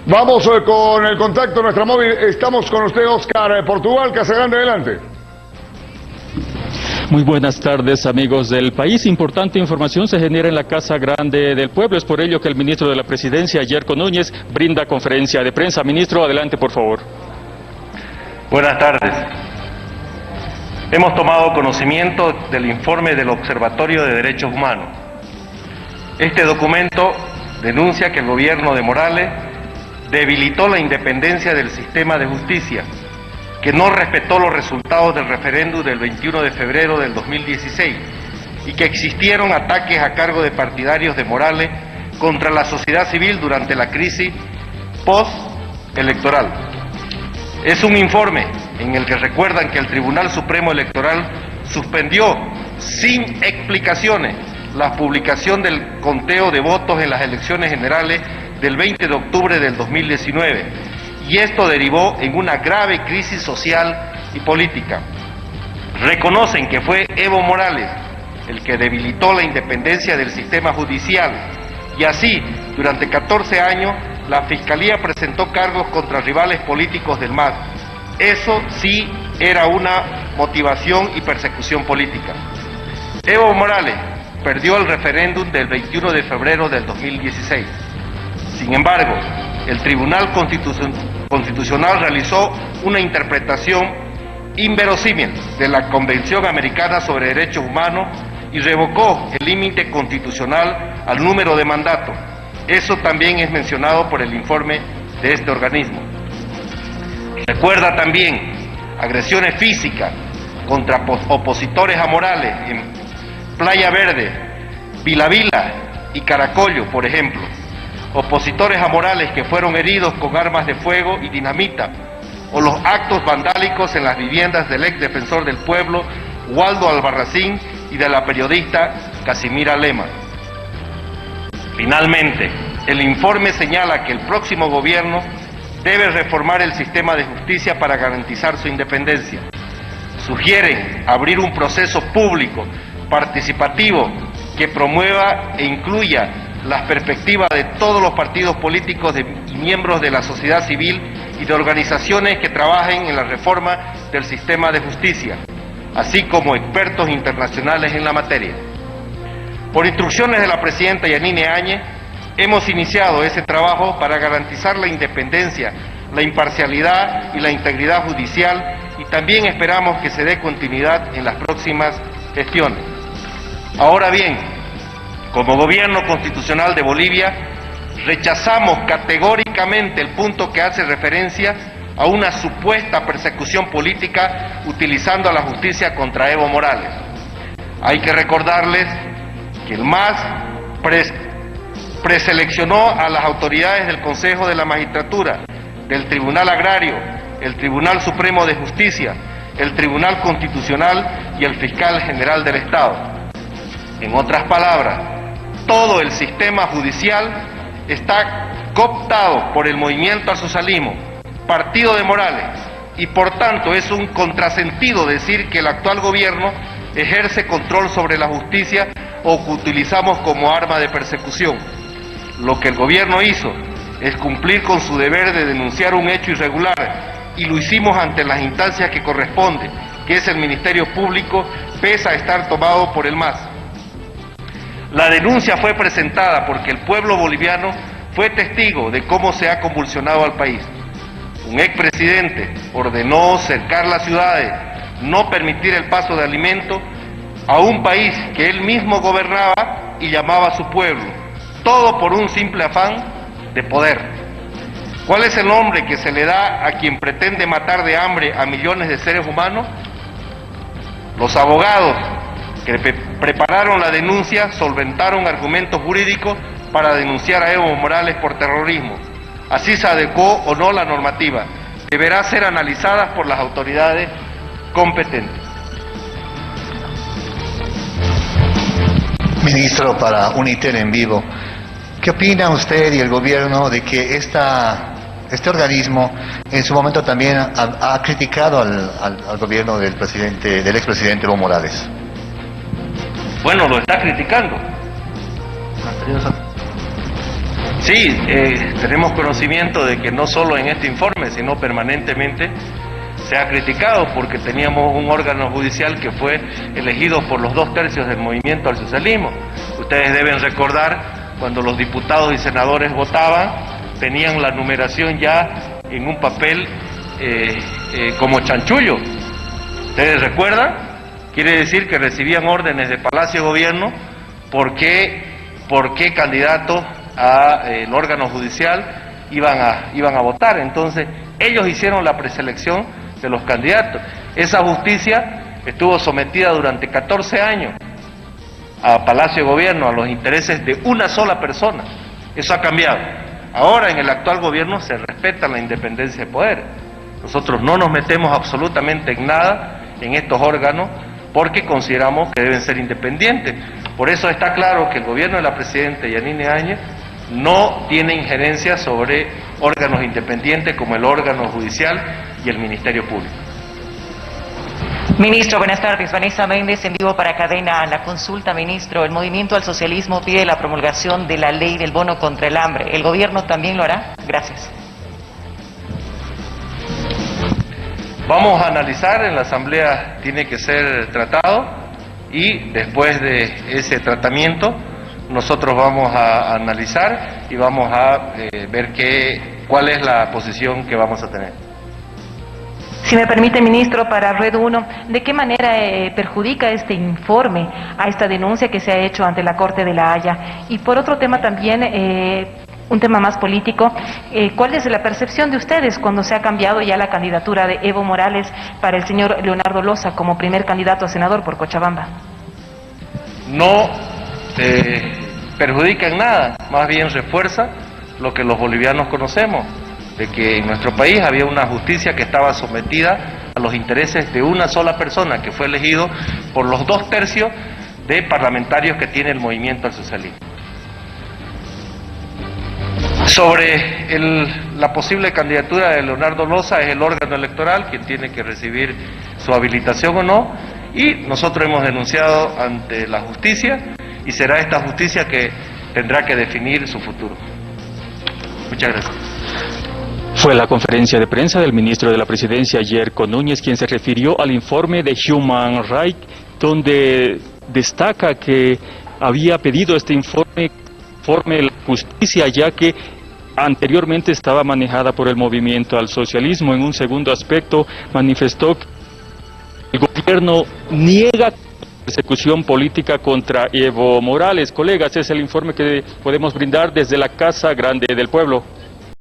Vamos con el contacto, nuestra móvil. Estamos con usted, Oscar Portugal. Casagrande, adelante. Muy buenas tardes, amigos del país. Importante información se genera en la Casa Grande del Pueblo. Es por ello que el ministro de la Presidencia, Yerko Núñez, brinda conferencia de prensa. Ministro, adelante, por favor. Buenas tardes. Hemos tomado conocimiento del informe del Observatorio de Derechos Humanos. Este documento denuncia que el gobierno de Morales debilitó la independencia del sistema de justicia, que no respetó los resultados del referéndum del 21 de febrero del 2016 y que existieron ataques a cargo de partidarios de Morales contra la sociedad civil durante la crisis post-electoral. Es un informe en el que recuerdan que el Tribunal Supremo Electoral suspendió sin explicaciones la publicación del conteo de votos en las elecciones generales del 20 de octubre del 2019, y esto derivó en una grave crisis social y política. Reconocen que fue Evo Morales el que debilitó la independencia del sistema judicial, y así, durante 14 años, la Fiscalía presentó cargos contra rivales políticos del MAS. Eso sí era una motivación y persecución política. Evo Morales perdió el referéndum del 21 de febrero del 2016. Sin embargo, el Tribunal Constitucional realizó una interpretación inverosímil de la Convención Americana sobre Derechos Humanos y revocó el límite constitucional al número de mandatos. Eso también es mencionado por el informe de este organismo. Recuerda también agresiones físicas contra opositores a Morales en Playa Verde, Vila Vila y Caracollo, por ejemplo. Opositores a Morales que fueron heridos con armas de fuego y dinamita, o los actos vandálicos en las viviendas del ex defensor del pueblo, Waldo Albarracín, y de la periodista Casimira Lema. Finalmente, el informe señala que el próximo gobierno debe reformar el sistema de justicia para garantizar su independencia. Sugieren abrir un proceso público, participativo, que promueva e incluya las perspectivas de todos los partidos políticos y miembros de la sociedad civil y de organizaciones que trabajen en la reforma del sistema de justicia, así como expertos internacionales en la materia. Por instrucciones de la presidenta Yanine Áñez, hemos iniciado ese trabajo para garantizar la independencia, la imparcialidad y la integridad judicial, y también esperamos que se dé continuidad en las próximas gestiones. Ahora bien, como Gobierno Constitucional de Bolivia, rechazamos categóricamente el punto que hace referencia a una supuesta persecución política utilizando a la justicia contra Evo Morales. Hay que recordarles que el MAS preseleccionó a las autoridades del Consejo de la Magistratura, del Tribunal Agrario, el Tribunal Supremo de Justicia, el Tribunal Constitucional y el Fiscal General del Estado. En otras palabras, todo el sistema judicial está cooptado por el movimiento al socialismo, partido de Morales, y por tanto es un contrasentido decir que el actual gobierno ejerce control sobre la justicia o que utilizamos como arma de persecución. Lo que el gobierno hizo es cumplir con su deber de denunciar un hecho irregular, y lo hicimos ante las instancias que corresponden, que es el Ministerio Público, pese a estar tomado por el MAS. La denuncia fue presentada porque el pueblo boliviano fue testigo de cómo se ha convulsionado al país. Un expresidente ordenó cercar las ciudades, no permitir el paso de alimentos a un país que él mismo gobernaba y llamaba a su pueblo, todo por un simple afán de poder. ¿Cuál es el nombre que se le da a quien pretende matar de hambre a millones de seres humanos? Los abogados que prepararon la denuncia solventaron argumentos jurídicos para denunciar a Evo Morales por terrorismo. Así se adecuó o no la normativa. Deberá ser analizada por las autoridades competentes. Ministro, para Unitel en vivo, ¿qué opina usted y el gobierno de que este organismo en su momento también ha criticado al gobierno del expresidente Evo Morales? Bueno, lo está criticando. Sí, tenemos conocimiento de que no solo en este informe, sino permanentemente se ha criticado porque teníamos un órgano judicial que fue elegido por los 2/3 del movimiento al socialismo. Ustedes deben recordar cuando los diputados y senadores votaban, tenían la numeración ya en un papel como chanchullo. ¿Ustedes recuerdan? Quiere decir que recibían órdenes de Palacio de Gobierno por qué candidatos al órgano judicial iban a votar. Entonces, ellos hicieron la preselección de los candidatos. Esa justicia estuvo sometida durante 14 años a Palacio de Gobierno, a los intereses de una sola persona. Eso ha cambiado. Ahora, en el actual gobierno, se respeta la independencia de poder. Nosotros no nos metemos absolutamente en nada en estos órganos porque consideramos que deben ser independientes. Por eso está claro que el gobierno de la presidenta Yanine Áñez no tiene injerencia sobre órganos independientes como el órgano judicial y el Ministerio Público. Ministro, buenas tardes. Vanessa Méndez, en vivo para Cadena La Consulta. Ministro, el Movimiento al Socialismo pide la promulgación de la ley del bono contra el hambre. ¿El gobierno también lo hará? Gracias. Vamos a analizar, en la Asamblea tiene que ser tratado y después de ese tratamiento nosotros vamos a analizar y vamos a ver cuál es la posición que vamos a tener. Si me permite, ministro, para Red 1, ¿de qué manera perjudica este informe a esta denuncia que se ha hecho ante la Corte de la Haya? Y por otro tema también, un tema más político, ¿cuál es la percepción de ustedes cuando se ha cambiado ya la candidatura de Evo Morales para el señor Leonardo Loza como primer candidato a senador por Cochabamba? No perjudica en nada, más bien refuerza lo que los bolivianos conocemos, de que en nuestro país había una justicia que estaba sometida a los intereses de una sola persona, que fue elegido por los 2/3 de parlamentarios que tiene el movimiento al socialismo. Sobre la posible candidatura de Leonardo Loza, es el órgano electoral quien tiene que recibir su habilitación o no, y nosotros hemos denunciado ante la justicia y será esta justicia que tendrá que definir su futuro. Muchas gracias. Fue la conferencia de prensa del ministro de la Presidencia, Yerko Núñez, quien se refirió al informe de Human Rights, donde destaca que había pedido este informe de la justicia, ya que anteriormente estaba manejada por el movimiento al socialismo. En un segundo aspecto, manifestó que el gobierno niega persecución política contra Evo Morales. Colegas, es el informe que podemos brindar desde la Casa Grande del Pueblo.